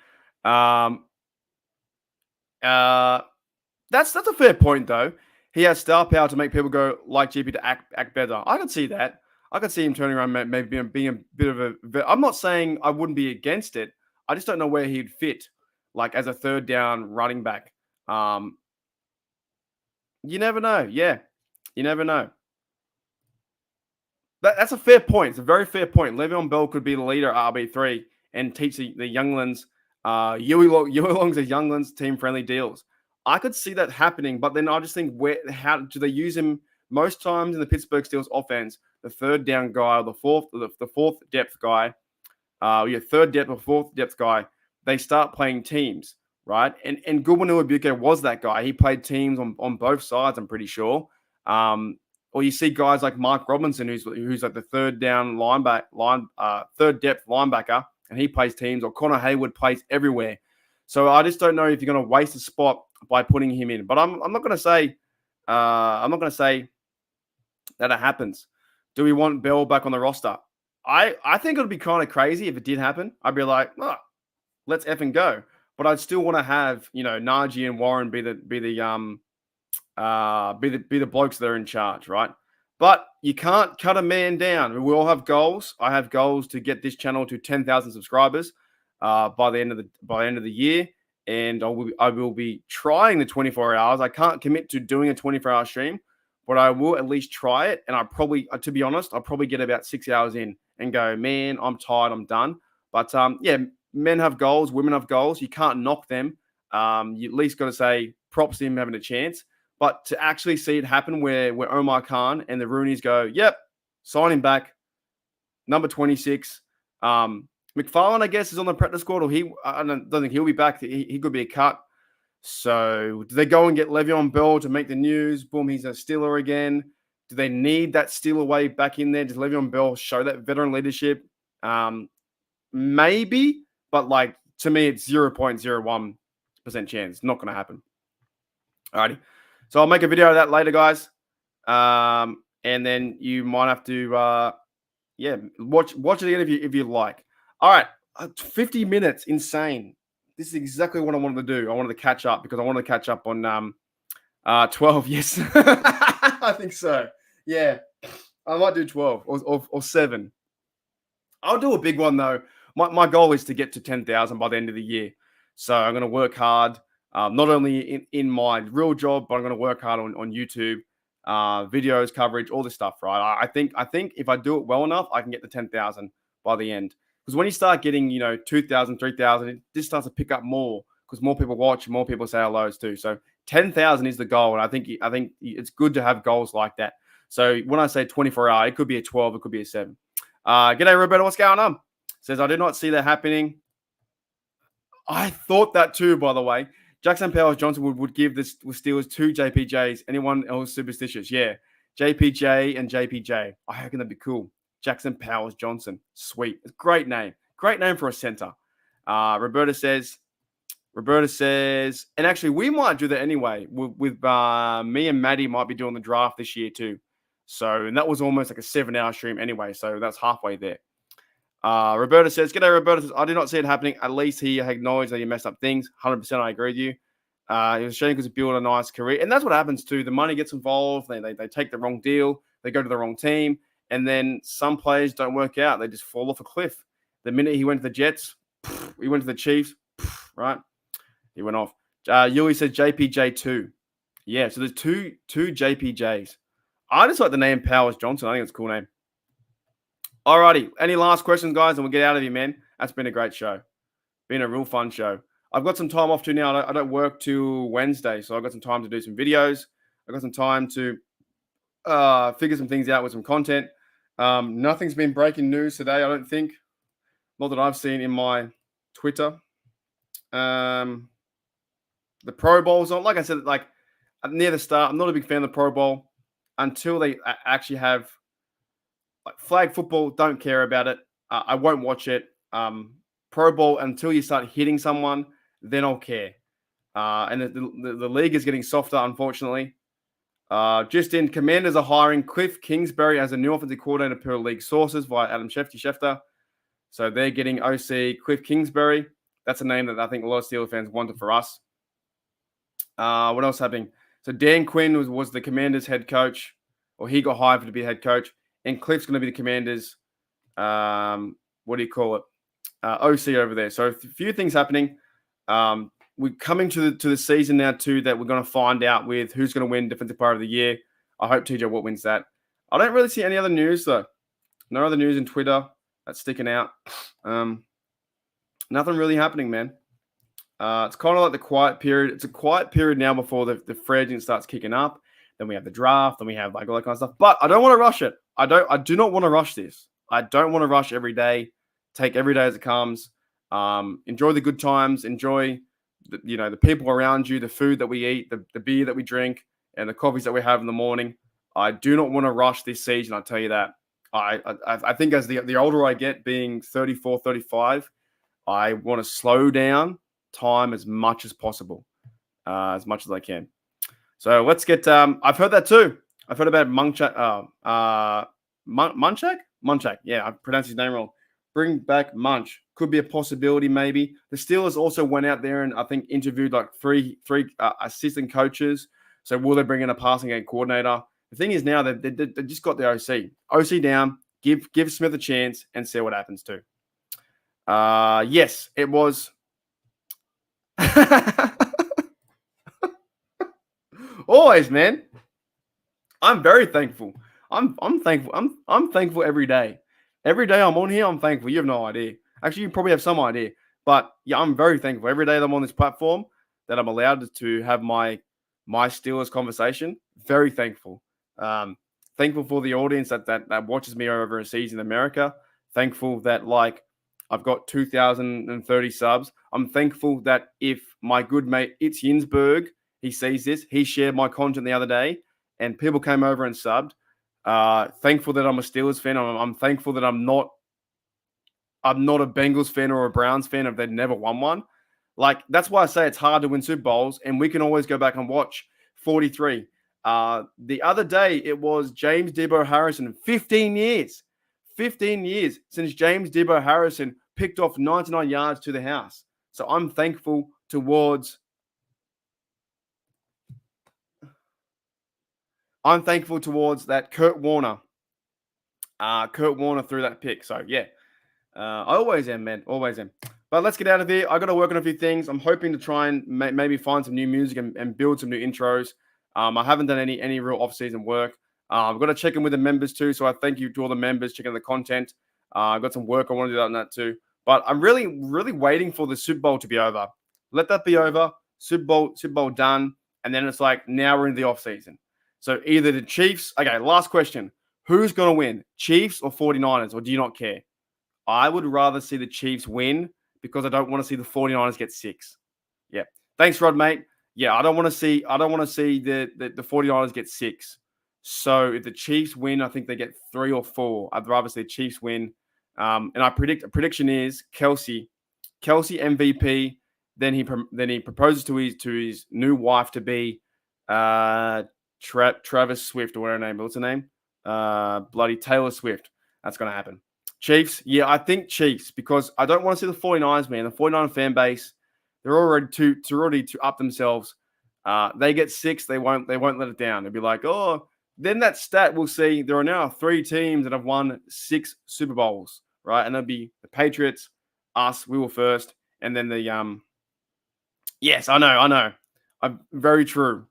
That's a fair point though. He has star power to make people go like GP to act better. I can see that. I could see him turning around, maybe being a bit of a. I'm not saying I wouldn't be against it. I just don't know where he'd fit, like as a third down running back. You never know. Yeah, you never know. That's a fair point. It's a very fair point. Le'Veon Bell could be the leader at RB3 and teach the younglings, Yui Longs and younglings team-friendly deals. I could see that happening, but then I just think, how do they use him? Most times in the Pittsburgh Steelers offense, the third down guy, or the fourth depth guy, third depth or fourth depth guy, they start playing teams, right? And Goodwin Iwabuke was that guy. He played teams on both sides, I'm pretty sure. Or you see guys like Mark Robinson, who's like the third down third depth linebacker, and he plays teams. Or Connor Hayward plays everywhere. So I just don't know if you're going to waste a spot by putting him in. But I'm not going to say that it happens. Do we want Bell back on the roster? I think it would be kind of crazy if it did happen. I'd be like, let's effing go. But I'd still want to have Najee and Warren be the blokes that are in charge, right? But you can't cut a man down. We all have goals. I have goals to get this channel to 10,000 subscribers by the end of the year, and I will be trying the 24 hours. I can't commit to doing a 24-hour stream, but I will at least try it. And to be honest, I'll probably get about 6 hours in and go, man, I'm tired, I'm done. But men have goals, women have goals. You can't knock them. You at least got to say props to him having a chance. But to actually see it happen where Omar Khan and the Rooneys go, yep, sign him back, number 26. McFarland, I guess, is on the practice squad, or I don't think he'll be back. He could be a cut. So do they go and get Le'Veon Bell to make the news? Boom, he's a Steeler again. Do they need that Steeler wave back in there? Does Le'Veon Bell show that veteran leadership? Maybe, but to me, it's 0.01% chance. Not going to happen. Alrighty. So I'll make a video of that later, guys. And then you might have to, watch it again if you like. All right, 50 minutes, insane. This is exactly what I wanted to do. I wanted to catch up because I wanted to catch up on 12. Yes, I think so. Yeah, I might do 12 or 7. I'll do a big one though. My goal is to get to 10,000 by the end of the year. So I'm going to work hard, not only in my real job, but I'm going to work hard on YouTube, videos, coverage, all this stuff, right? I think if I do it well enough, I can get to 10,000 by the end. Because when you start getting, 2,000, 3,000, it just starts to pick up more because more people watch, more people say hellos too. So 10,000 is the goal. And I think it's good to have goals like that. So when I say 24 hour, it could be a 12, it could be a 7. G'day, Roberto. What's going on? Says, I did not see that happening. I thought that too, by the way. Jackson Powers Johnson would give the Steelers 2 JPJs. Anyone else superstitious? Yeah. JPJ and JPJ. I reckon that'd be cool. Jackson Powers Johnson. Sweet. It's a great name. Great name for a center. Roberta says, and actually, we might do that anyway. With me and Maddie might be doing the draft this year too. So, and that was almost like a 7-hour stream anyway. So that's halfway there. Roberta says, G'day, Roberta says, I did not see it happening. At least he acknowledged that he messed up things. 100% I agree with you. It was a shame because he built a nice career. And that's what happens too. The money gets involved. They take the wrong deal. They go to the wrong team. And then some players don't work out. They just fall off a cliff. The minute he went to the Jets, he went to the Chiefs, right? He went off. Yui says JPJ2. Yeah, so there's two JPJs. I just like the name Powers Johnson. I think it's a cool name. Alrighty. Any last questions, guys? And we'll get out of here, man. That's been a great show. Been a real fun show. I've got some time off too now. I don't work till Wednesday, so I've got some time to do some videos. I've got some time to figure some things out with some content. Nothing's been breaking news today, I don't think. Not that I've seen in my Twitter. The Pro Bowl's on. Like I said, like near the start, I'm not a big fan of the Pro Bowl until they actually have like flag football. Don't care about it. I won't watch it. Pro Bowl until you start hitting someone, then I'll care. And the league is getting softer, unfortunately. Just in, Commanders are hiring Cliff Kingsbury as a new offensive coordinator per league sources via Adam Schefter. So they're getting OC Cliff Kingsbury. That's a name that I think a lot of Steelers fans wanted for us. What else happening? So Dan Quinn was the Commanders head coach, or he got hired to be head coach, and Cliff's going to be the Commanders. What do you call it? OC over there. So a few things happening. We're coming to the season now too that we're going to find out with who's going to win Defensive Player of the Year. I hope TJ Watt wins that. I don't really see any other news though. No other news in Twitter that's sticking out. Nothing really happening, man. It's kind of like the quiet period. It's a quiet period now before the free agent starts kicking up. Then we have the draft. Then we have like all that kind of stuff. But I don't want to rush it. I do not want to rush this. I don't want to rush every day. Take every day as it comes. Enjoy the good times. Enjoy the people around you, the food that we eat, the beer that we drink, and the coffees that we have in the morning. I do not want to rush this season. I'll tell you that. I think as the older I get, being 34, 35, I want to slow down time as much as possible, as much as I can. So let's get. I've heard that too. I've heard about Munchak. Munchak. Yeah, I pronounced his name wrong. Bring back Munch. Could be a possibility, maybe. The Steelers also went out there and I think interviewed like three assistant coaches. So will they bring in a passing game coordinator? The thing is now they just got the OC. OC down. Give Smith a chance and see what happens too. Yes, it was. Always, man. I'm very thankful. I'm thankful. I'm thankful every day. Every day I'm on here, I'm thankful. You have no idea. Actually, you probably have some idea. But yeah, I'm very thankful. Every day that I'm on this platform, that I'm allowed to have my Steelers conversation. Very thankful. Thankful for the audience that watches me over a season in America. Thankful that I've got 2,030 subs. I'm thankful that if my good mate Itz Yinsberg, he sees this, he shared my content the other day, and people came over and subbed. Thankful that I'm a Steelers fan. I'm thankful that I'm not a Bengals fan or a Browns fan if they've never won one. Like, that's why I say it's hard to win Super Bowls, and we can always go back and watch 43. The other day, it was James Debo Harrison. 15 years. 15 years since James Debo Harrison picked off 99 yards to the house. So I'm thankful towards that Kurt Warner. Kurt Warner threw that pick. So, yeah. I always am, man. Always am. But let's get out of here. I got to work on a few things. I'm hoping to try and maybe find some new music and build some new intros. I haven't done any real off-season work. I've got to check in with the members too. So I thank you to all the members checking the content. I've got some work I want to do on that too. But I'm really, really waiting for the Super Bowl to be over. Let that be over. Super Bowl done. And then it's like, now we're in the off-season. So either the Chiefs. Okay, last question. Who's going to win? Chiefs or 49ers? Or do you not care? I would rather see the Chiefs win because I don't want to see the 49ers get 6. Yeah. Thanks, Rod, mate. Yeah, I don't want to see the 49ers get 6. So if the Chiefs win, I think they get 3 or 4. I'd rather see the Chiefs win. And a prediction is Kelsey MVP. Then he proposes to his new wife to be Travis Swift or whatever her name. What's her name? Bloody Taylor Swift. That's going to happen. Chiefs, yeah, I think Chiefs because I don't want to see the 49ers, man. The 49 fan base, they're already to up themselves. They get 6, they won't let it down. They'll be like, oh, then that stat we'll see. There are now 3 teams that have won 6 Super Bowls, right? And it'll be the Patriots, us, we were first, and then the Yes, I know. Very true.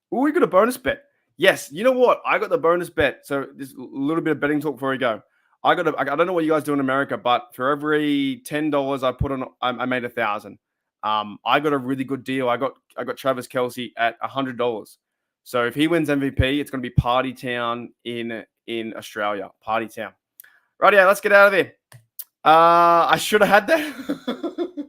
Oh, we got a bonus bet. Yes, you know what? I got the bonus bet. So just a little bit of betting talk before we go. I don't know what you guys do in America, but for every $10 I put on, I made 1,000. I got a really good deal. I got Travis Kelce at $100. So if he wins MVP, it's going to be Party Town in Australia. Party Town. Right, yeah, let's get out of here. I should have had that.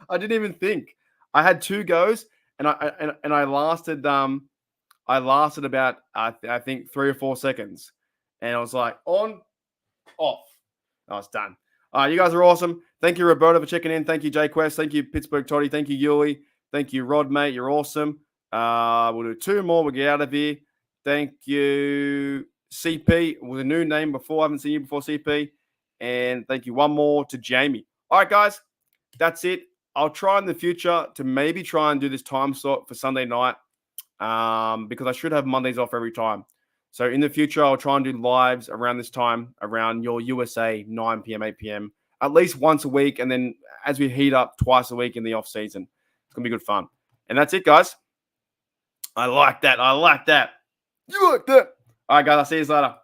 I didn't even think. I had 2 goes, and I lasted. I lasted about I think 3 or 4 seconds, and I was like on. Off. Oh, it's done. You guys are awesome. Thank you, Roberto, for checking in. Thank you, Jay Quest. Thank you, Pittsburgh Toddy. Thank you, Yuli. Thank you, Rod, mate. You're awesome. We'll do 2 more. We'll get out of here. Thank you, CP. With a new name before. I haven't seen you before, CP. And thank you one more to Jamie. All right, guys. That's it. I'll try in the future to maybe try and do this time slot for Sunday night because I should have Mondays off every time. So in the future, I'll try and do lives around this time, around your USA, 9 p.m., 8 p.m., at least once a week. And then as we heat up twice a week in the off season, it's going to be good fun. And that's it, guys. I like that. You like that. All right, guys. I'll see you later.